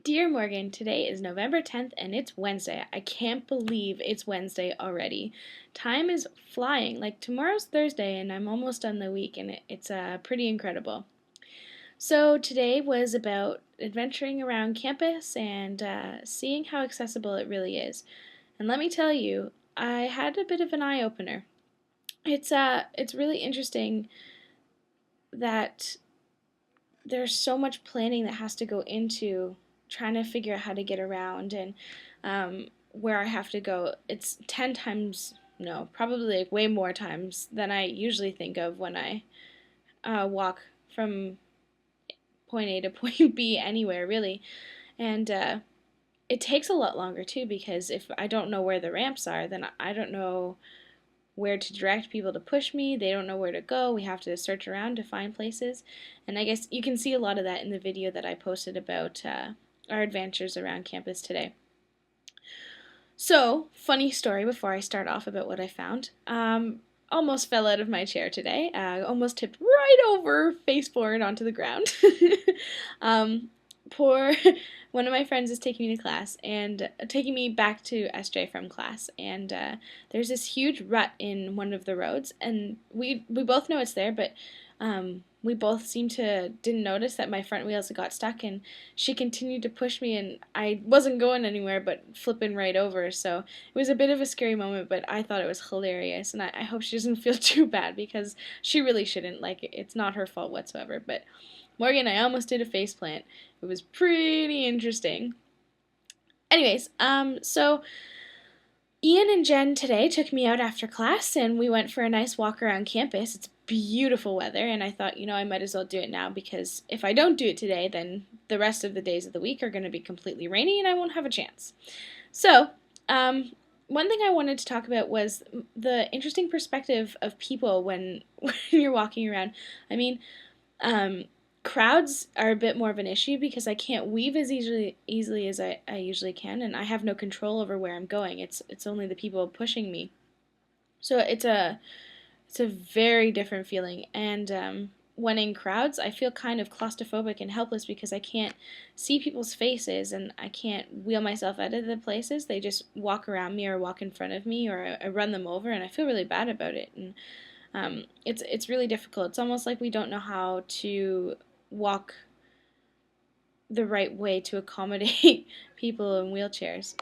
Dear Morgan, today is November 10th and it's Wednesday. I can't believe it's Wednesday already. Time is flying. Like tomorrow's Thursday and I'm almost done the week and it's pretty incredible. So today was about adventuring around campus and seeing how accessible it really is. And let me tell you, I had a bit of an eye opener. It's really interesting that there's so much planning that has to go into trying to figure out how to get around and where I have to go. It's 10 times, no, probably like way more times than I usually think of when I walk from point A to point B anywhere, really. And it takes a lot longer too because if I don't know where the ramps are, then I don't know where to direct people to push me. They don't know where to go. We have to search around to find places. And I guess you can see a lot of that in the video that I posted about our adventures around campus today. So, funny story before I start off about what I found. Almost fell out of my chair today. Almost tipped right over, face forward onto the ground. Poor one of my friends is taking me to class and taking me back to SJ from class, and there's this huge rut in one of the roads, and we both know it's there, but we both seemed to didn't notice that my front wheels had got stuck, and she continued to push me, and I wasn't going anywhere but flipping right over. So it was a bit of a scary moment, but I thought it was hilarious, and I hope she doesn't feel too bad because she really shouldn't. Like, it's not her fault whatsoever. But Morgan, I almost did a faceplant. It was pretty interesting. Anyways, so Ian and Jen today took me out after class and we went for a nice walk around campus. It's beautiful weather, and I thought, I might as well do it now because if I don't do it today, then the rest of the days of the week are going to be completely rainy and I won't have a chance. So, one thing I wanted to talk about was the interesting perspective of people when, when you're walking around. I mean, um, crowds are a bit more of an issue because I can't weave as easily as I usually can, and I have no control over where I'm going. It's only the people pushing me. So it's a very different feeling. And when in crowds, I feel kind of claustrophobic and helpless because I can't see people's faces and I can't wheel myself out of the places. They just walk around me or walk in front of me or I run them over, and I feel really bad about it. And it's really difficult. It's almost like we don't know how to walk the right way to accommodate people in wheelchairs.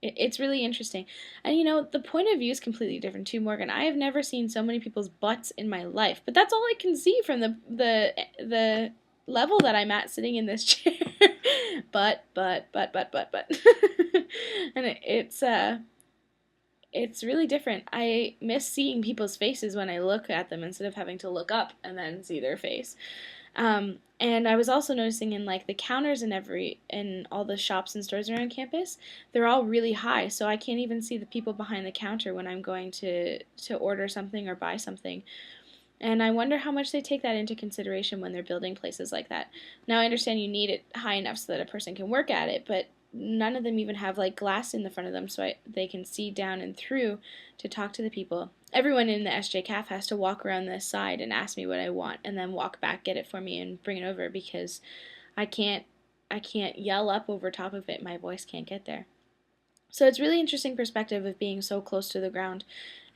It's really interesting. And the point of view is completely different too, Morgan. I have never seen so many people's butts in my life, but that's all I can see from the level that I'm at sitting in this chair. But. And it's really different. I miss seeing people's faces when I look at them instead of having to look up and then see their face. And I was also noticing in like the counters in all the shops and stores around campus, they're all really high, so I can't even see the people behind the counter when I'm going to order something or buy something. And I wonder how much they take that into consideration when they're building places like that. Now I understand you need it high enough so that a person can work at it, but none of them even have like glass in the front of them so they can see down and through to talk to the people. Everyone in the SJ Caf has to walk around the side and ask me what I want and then walk back, get it for me and bring it over because I can't I can't yell up over top of it. My voice can't get there. So it's really interesting perspective of being so close to the ground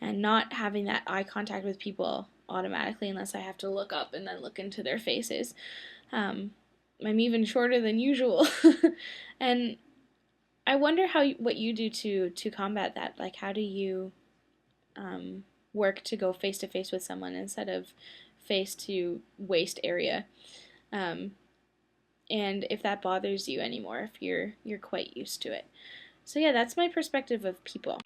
and not having that eye contact with people automatically unless I have to look up and then look into their faces. Um, I'm even shorter than usual, and I wonder what you do to combat that. Like, how do you work to go face to face with someone instead of face to waist area? Um, and if that bothers you anymore, if you're quite used to it. So yeah, that's my perspective of people.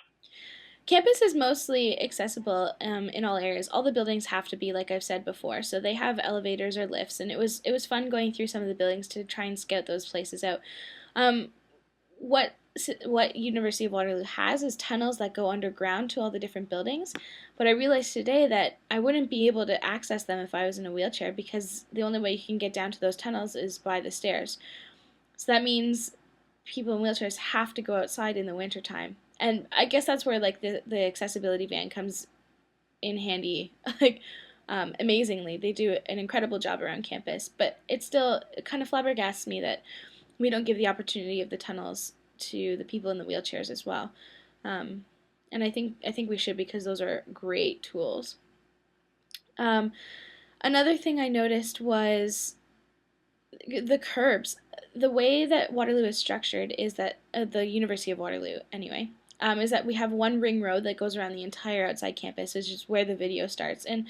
Campus is mostly accessible in all areas. All the buildings have to be, like I've said before, so they have elevators or lifts, and it was fun going through some of the buildings to try and scout those places out. Um, what what University of Waterloo has is tunnels that go underground to all the different buildings, but I realized today that I wouldn't be able to access them if I was in a wheelchair because the only way you can get down to those tunnels is by the stairs. So that means people in wheelchairs have to go outside in the wintertime. And I guess that's where like the accessibility van comes in handy. Like amazingly, they do an incredible job around campus. But it still kind of flabbergasts me that we don't give the opportunity of the tunnels to the people in the wheelchairs as well. And I think we should, because those are great tools. Um, Another thing I noticed was the curbs. The way that Waterloo is structured is that the University of Waterloo, anyway, is that we have one ring road that goes around the entire outside campus, which is where the video starts. And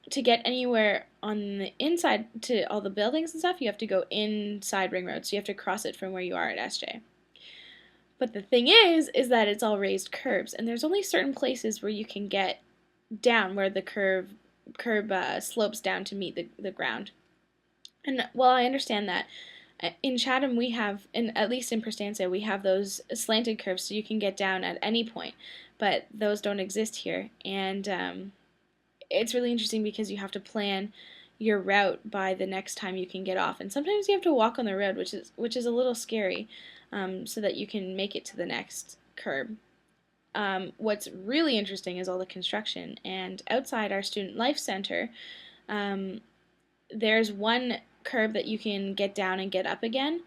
to get anywhere on the inside to all the buildings and stuff, you have to go inside Ring Road, so you have to cross it from where you are at SJ. But the thing is that it's all raised curbs, and there's only certain places where you can get down where the curb slopes down to meet the ground. And while I understand that, in Chatham we have, and at least in Prestanza, we have those slanted curves so you can get down at any point, but those don't exist here. And it's really interesting because you have to plan your route by the next time you can get off, and sometimes you have to walk on the road, which is a little scary, so that you can make it to the next curb. What's really interesting is all the construction, and outside our Student Life Center, there's one curb that you can get down and get up again,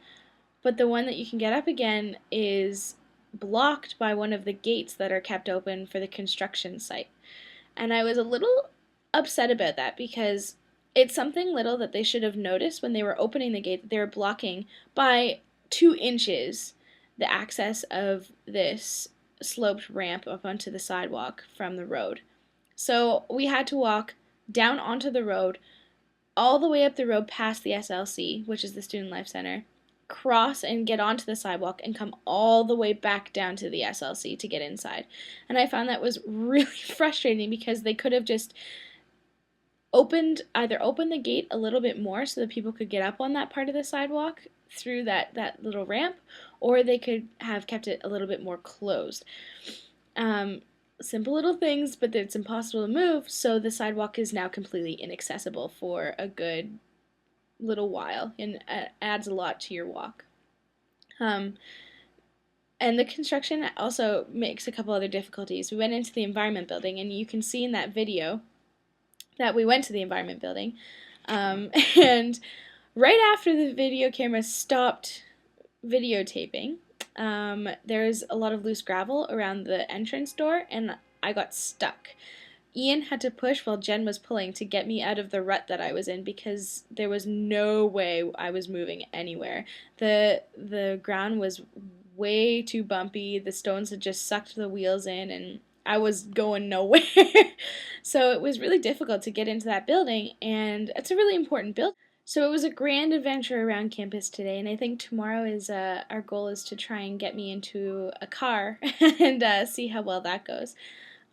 but the one that you can get up again is blocked by one of the gates that are kept open for the construction site. And I was a little upset about that, because it's something little that they should have noticed when they were opening the gate, that they were blocking by 2 inches the access of this sloped ramp up onto the sidewalk from the road. So we had to walk down onto the road, all the way up the road past the SLC, which is the Student Life Center, cross and get onto the sidewalk, and come all the way back down to the SLC to get inside. And I found that was really frustrating, because they could have just either opened the gate a little bit more so that people could get up on that part of the sidewalk through that little ramp, or they could have kept it a little bit more closed. Simple little things, but it's impossible to move, so the sidewalk is now completely inaccessible for a good little while, and adds a lot to your walk. And the construction also makes a couple other difficulties. We went into the environment building, and you can see in that video that we went to the environment building, and right after the video camera stopped videotaping, there's a lot of loose gravel around the entrance door, and I got stuck. Ian had to push while Jen was pulling to get me out of the rut that I was in, because there was no way I was moving anywhere. The ground was way too bumpy. The stones had just sucked the wheels in, and I was going nowhere. So it was really difficult to get into that building, and it's a really important building. So it was a grand adventure around campus today, and I think tomorrow is our goal is to try and get me into a car and see how well that goes.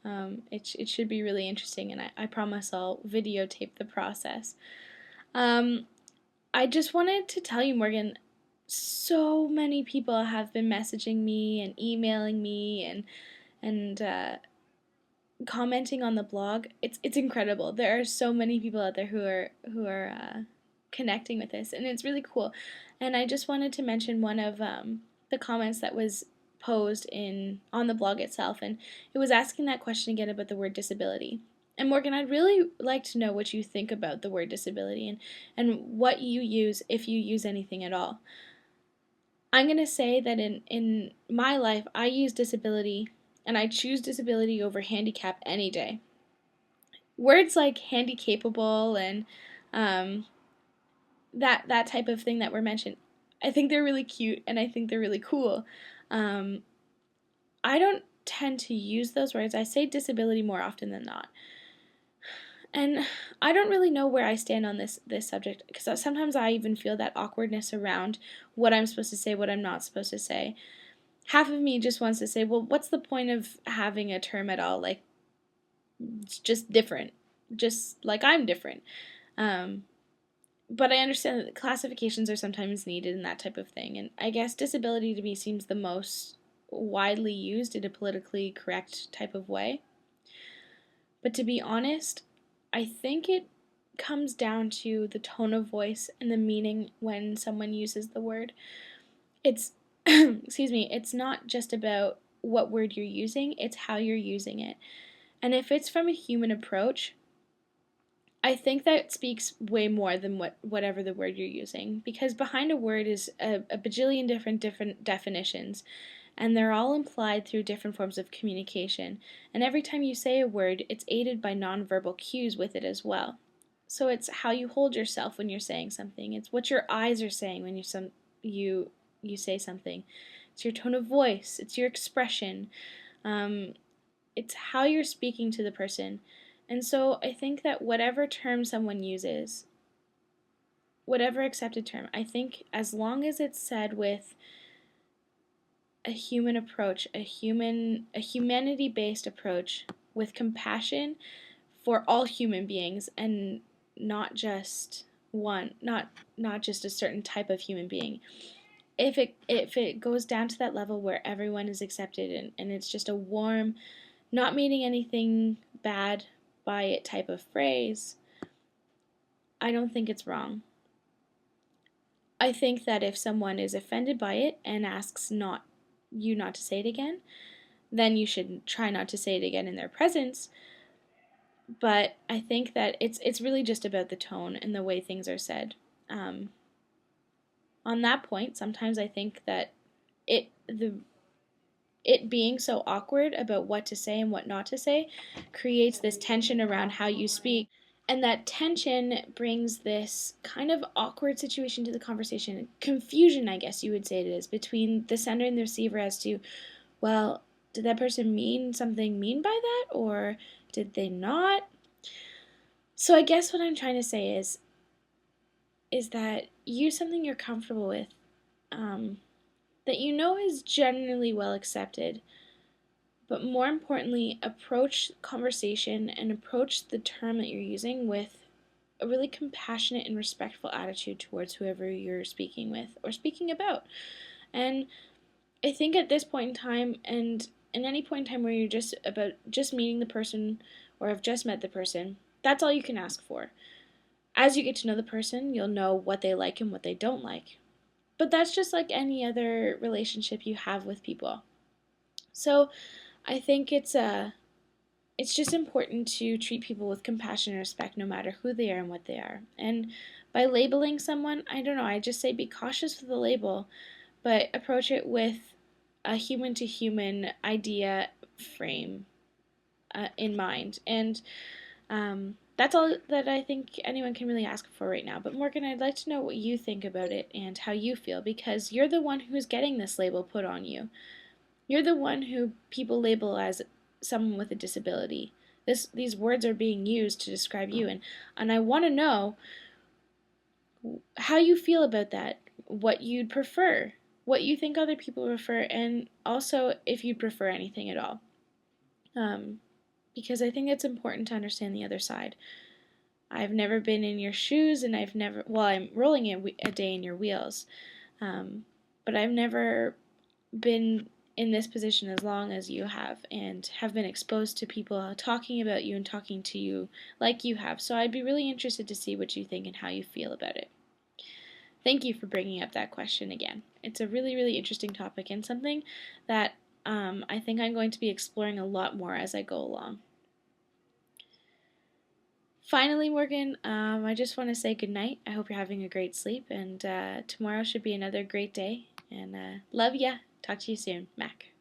It should be really interesting, and I promise I'll videotape the process. I just wanted to tell you, Morgan, so many people have been messaging me and emailing me and commenting on the blog. It's incredible. There are so many people out there who are connecting with this, and it's really cool. And I just wanted to mention one of the comments that was posed on the blog itself, and it was asking that question again about the word disability. And Morgan, I'd really like to know what you think about the word disability, and what you use, if you use anything at all. I'm going to say that in my life, I use disability, and I choose disability over handicap any day. Words like handy-capable and that type of thing that were mentioned, I think they're really cute, and I think they're really cool. I don't tend to use those words. I say disability more often than not. And I don't really know where I stand on this subject, because sometimes I even feel that awkwardness around what I'm supposed to say, what I'm not supposed to say. Half of me just wants to say, well, what's the point of having a term at all? Like, it's just different. Just like I'm different. But I understand that classifications are sometimes needed and that type of thing. And I guess disability to me seems the most widely used in a politically correct type of way. But to be honest, I think it comes down to the tone of voice and the meaning when someone uses the word. It's, excuse me, it's not just about what word you're using, it's how you're using it. And if it's from a human approach, I think that speaks way more than whatever the word you're using, because behind a word is a bajillion different definitions, and they're all implied through different forms of communication. And every time you say a word, it's aided by nonverbal cues with it as well. So it's how you hold yourself when you're saying something. It's what your eyes are saying when you say something. It's your tone of voice. It's your expression. Um, it's how you're speaking to the person. And so I think that whatever term someone uses, whatever accepted term, I think as long as it's said with a human approach, a humanity-based approach with compassion for all human beings, and not just not just a certain type of human being. If it goes down to that level where everyone is accepted, and it's just a warm, not meaning anything bad by it type of phrase, I don't think it's wrong. I think that if someone is offended by it and asks not to say it again, then you should try not to say it again in their presence. But I think that it's really just about the tone and the way things are said. On that point, sometimes I think that it being so awkward about what to say and what not to say creates this tension around how you speak. And that tension brings this kind of awkward situation to the conversation. Confusion, I guess you would say it is, between the sender and the receiver as to, well, did that person mean something mean by that, or did they not? So I guess what I'm trying to say is that use something you're comfortable with, that you know is generally well accepted, but more importantly, approach conversation and approach the term that you're using with a really compassionate and respectful attitude towards whoever you're speaking with or speaking about. And I think at this point in time, and in any point in time where you're just meeting the person or have just met the person, that's all you can ask for. As you get to know the person, you'll know what they like and what they don't like. But that's just like any other relationship you have with people. So I think it's just important to treat people with compassion and respect no matter who they are and what they are. And by labeling someone, I don't know, I just say be cautious with the label, but approach it with a human to human idea frame in mind. And that's all that I think anyone can really ask for right now. But Morgan, I'd like to know what you think about it and how you feel, because you're the one who's getting this label put on you. You're the one who people label as someone with a disability. These words are being used to describe you, and I want to know how you feel about that, what you'd prefer, what you think other people prefer, and also if you'd prefer anything at all. Because I think it's important to understand the other side. I've never been in your shoes, and I'm rolling a day in your wheels, but I've never been in this position as long as you have, and have been exposed to people talking about you and talking to you like you have. So I'd be really interested to see what you think and how you feel about it. Thank you for bringing up that question again. It's a really, really interesting topic, and something that I think I'm going to be exploring a lot more as I go along. Finally, Morgan, I just want to say good night. I hope you're having a great sleep, and tomorrow should be another great day. And love ya. Talk to you soon. Mac.